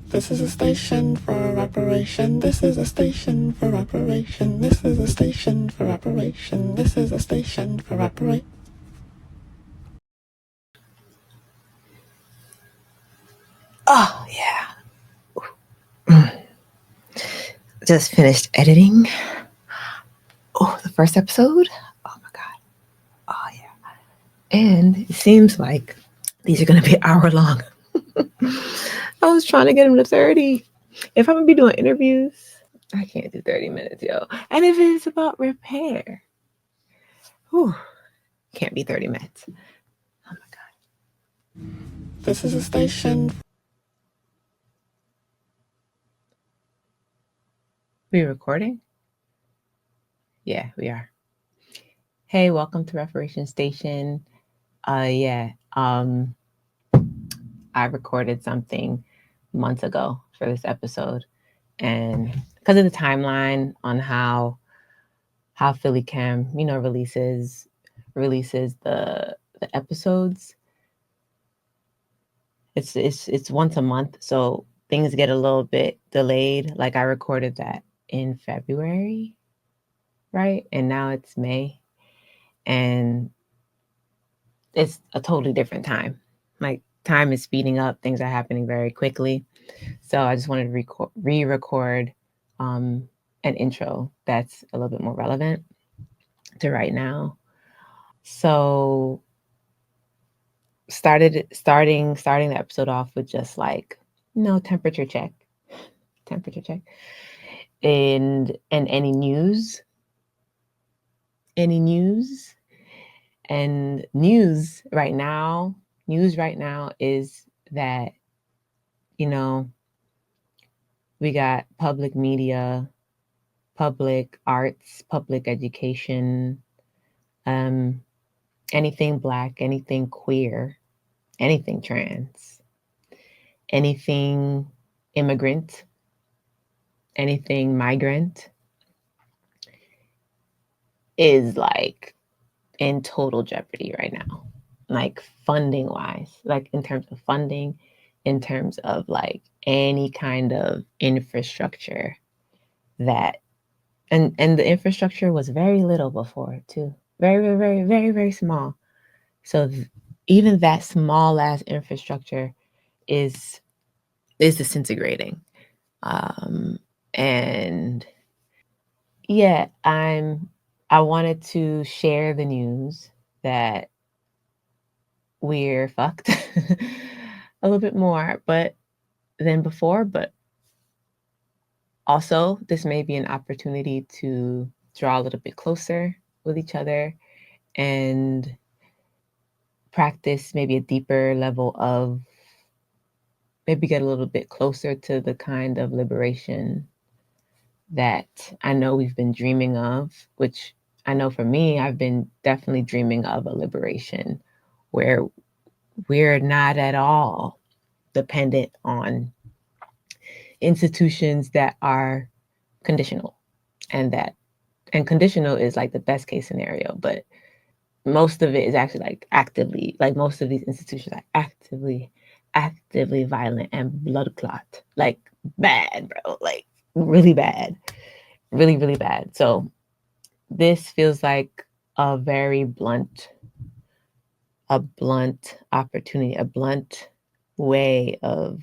This is a station for reparation. This is a station for reparation. This is a station for reparation. This is a station for reparation. Oh, yeah. Just finished editing. Oh, the first episode. Oh, my God. Oh, yeah. And it seems like these are going to be hour long. I was trying to get them to 30. If I'm going to be doing interviews, I can't do 30 minutes, yo. And if it's about repair, whew, can't be 30 minutes. Oh, my God. This is a station. We recording? Yeah, we are. Hey, welcome to Reparation Station. I recorded something months ago for this episode, and because of the timeline on how Philly Cam, releases the episodes, it's once a month, so things get a little bit delayed. Like I recorded that in February, right? And now it's May, and it's a totally different time. Like time is speeding up, things are happening very quickly. So I just wanted to re-record an intro that's a little bit more relevant to right now. So starting the episode off with just like temperature check, and any news, and news right now is that we got public media, public arts, public education, anything Black, anything queer, anything trans, anything immigrant, anything migrant is like in total jeopardy right now. Like funding wise, like in terms of funding, in terms of like any kind of infrastructure that and the infrastructure was very little before too. Very, very, very, very, very small. So even that small ass infrastructure is disintegrating. And yeah, I wanted to share the news that we're fucked a little bit more than before, but also this may be an opportunity to draw a little bit closer with each other and practice maybe a deeper level of maybe get a little bit closer to the kind of liberation that I know we've been dreaming of, which I know for me, I've been definitely dreaming of a liberation where we're not at all dependent on institutions that are conditional, and conditional is like the best case scenario, but most of it is actually like actively, like most of these institutions are actively violent and blood clot, like bad, bro, like really bad, really, really bad. So this feels like a very blunt opportunity, a blunt way of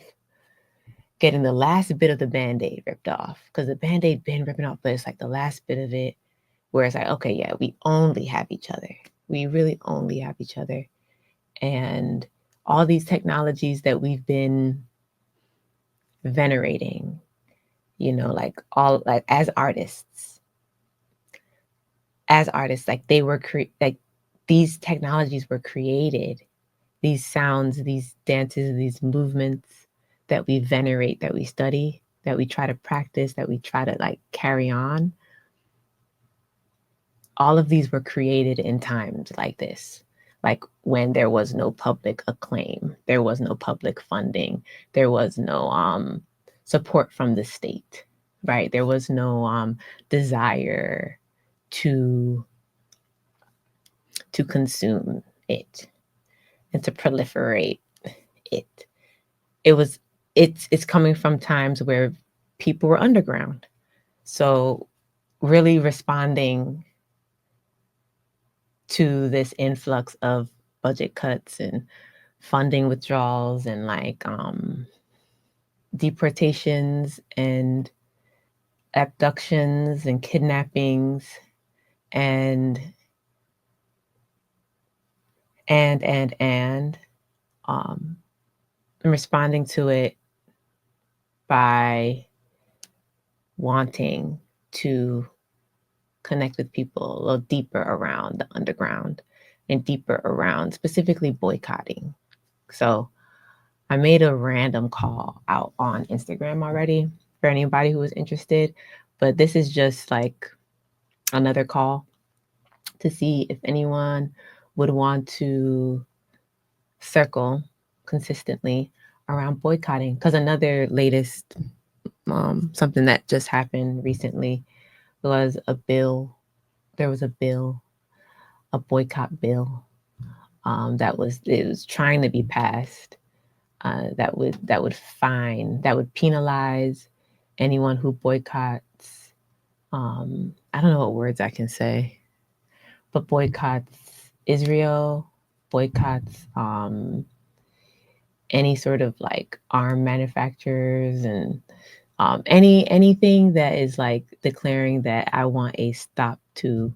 getting the last bit of the Band-Aid ripped off. Because the Band-Aid been ripping off, but it's like the last bit of it where it's like, okay, yeah, we only have each other. We really only have each other. And all these technologies that we've been venerating, like all like as artists, like they were like these technologies were created, these sounds, these dances, these movements that we venerate, that we study, that we try to practice, that we try to like carry on. All of these were created in times like this, like when there was no public acclaim, there was no public funding, there was no support from the state, right? There was no desire to consume it and to proliferate it. It was it's coming from times where people were underground. So really responding to this influx of budget cuts and funding withdrawals and like deportations and abductions and kidnappings and and um, responding to it by wanting to connect with people a little deeper around the underground and deeper around specifically boycotting. So I made a random call out on Instagram already for anybody who was interested, but this is just like another call to see if anyone would want to circle consistently around boycotting. Because another latest something that just happened recently was a bill. There was a bill, a boycott bill that was trying to be passed. That would penalize anyone who boycotts. I don't know what words I can say, but boycotts Israel, boycotts any sort of like arm manufacturers and anything that is like declaring that I want a stop to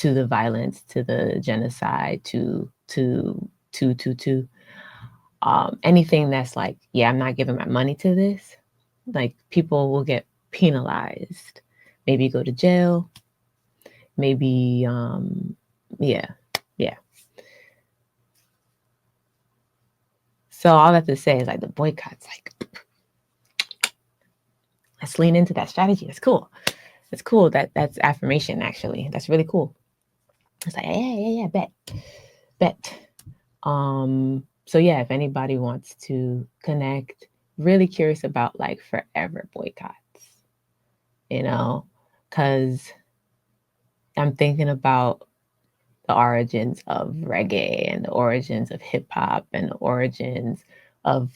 the violence, to the genocide, to anything that's like, yeah, I'm not giving my money to this. Like people will get penalized, maybe go to jail, maybe yeah, yeah. So all I have to say is like the boycotts, like let's lean into that strategy. That's cool. That's cool. That's affirmation actually. That's really cool. It's like, yeah, bet. So yeah, if anybody wants to connect, really curious about like forever boycotts, you know, because I'm thinking about the origins of reggae and the origins of hip hop and the origins of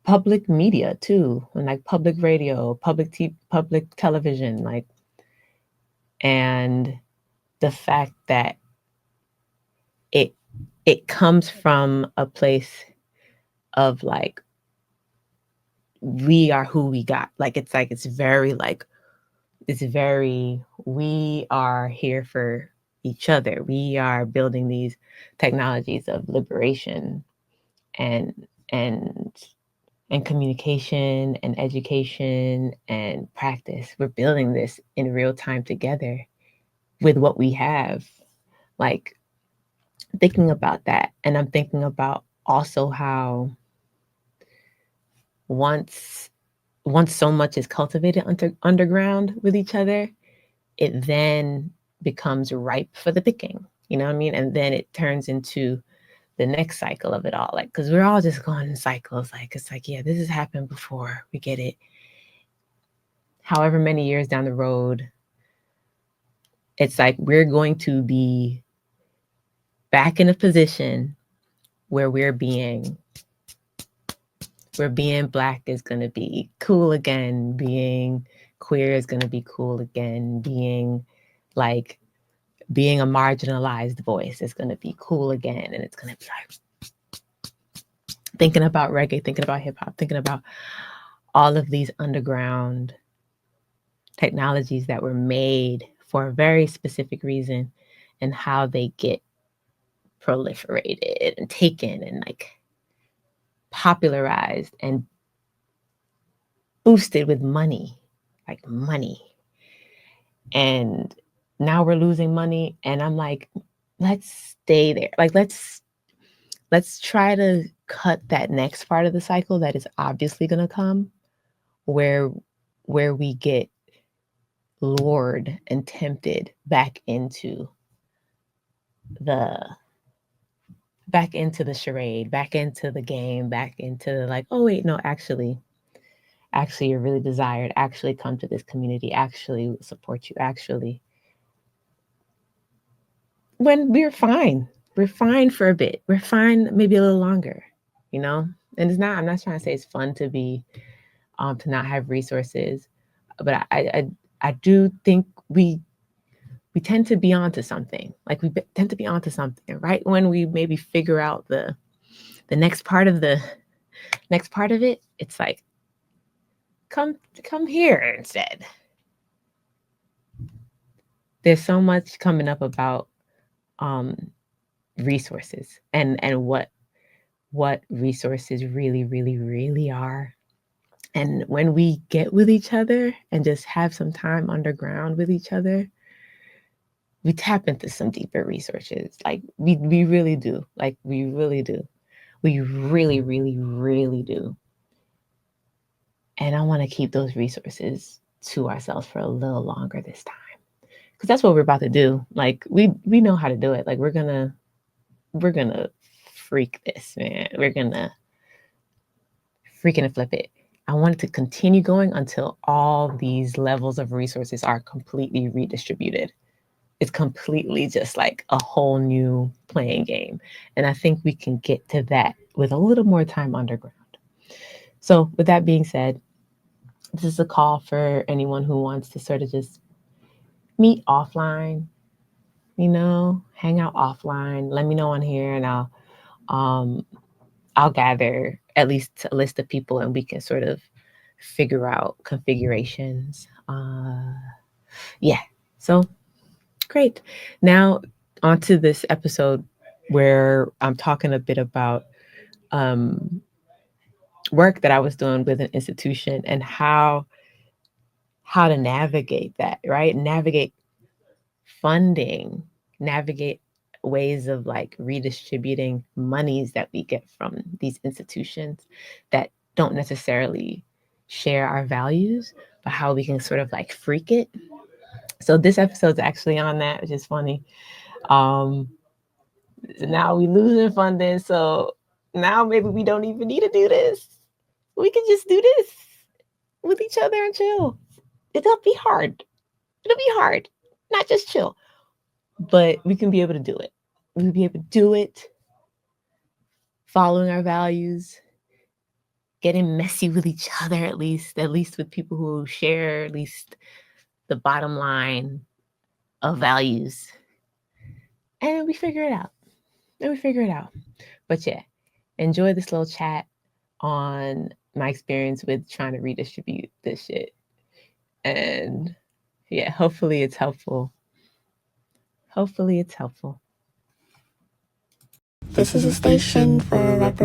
public media too, and like public radio, public television, like, and the fact that it it comes from a place of like we are who we got. Like it's very like it's very we are here for each other. We are building these technologies of liberation and and and communication and education and practice. We're building this in real time together with what we have. Like thinking about that, and I'm thinking about also how once so much is cultivated underground with each other, it then becomes ripe for the picking. You know what I mean? And then it turns into the next cycle of it all. Like, because we're all just going in cycles. Like, it's like, yeah, this has happened before. We get it. However many years down the road, it's like we're going to be back in a position where being black is going to be cool again, being queer is going to be cool again, being a marginalized voice is going to be cool again, and it's going to be like thinking about reggae, thinking about hip hop, thinking about all of these underground technologies that were made for a very specific reason and how they get proliferated and taken and like popularized and boosted with money, like money. And now we're losing money. And I'm like, let's stay there. Like, let's try to cut that next part of the cycle that is obviously going to come where we get lured and tempted back into the charade, back into the game, back into like, oh wait, no, actually you're really desired, actually come to this community, actually support you, actually. When we're fine for a bit, we're fine maybe a little longer, you know? And I'm not trying to say it's fun to be to not have resources, but I do think we tend to be onto something. Like we tend to be onto something, right? When we maybe figure out the next part of it, it's like, come here instead. There's so much coming up about resources and what resources really are. And when we get with each other and just have some time underground with each other, we tap into some deeper resources. Like we really do. Like we really do. We really do. And I want to keep those resources to ourselves for a little longer this time. Because that's what we're about to do. Like we know how to do it. Like we're gonna freak this, man. We're gonna freaking flip it. I want it to continue going until all these levels of resources are completely redistributed. It's completely just like a whole new playing game. And I think we can get to that with a little more time underground. So with that being said, this is a call for anyone who wants to sort of just meet offline, hang out offline. Let me know on here and I'll gather at least a list of people and we can sort of figure out configurations. Yeah. So great. Now onto this episode where I'm talking a bit about work that I was doing with an institution and how to navigate that, right? Navigate funding, navigate ways of like redistributing monies that we get from these institutions that don't necessarily share our values, but how we can sort of like freak it. So this episode's actually on that, which is funny. Now we losing funding, so now maybe we don't even need to do this. We can just do this with each other and chill. It'll be hard. Not just chill, but we can be able to do it. We can be able to do it, following our values, getting messy with each other, at least with people who share at least the bottom line of values. And we figure it out. But yeah, enjoy this little chat on my experience with trying to redistribute this shit. And yeah, hopefully it's helpful. This is a station for reparation.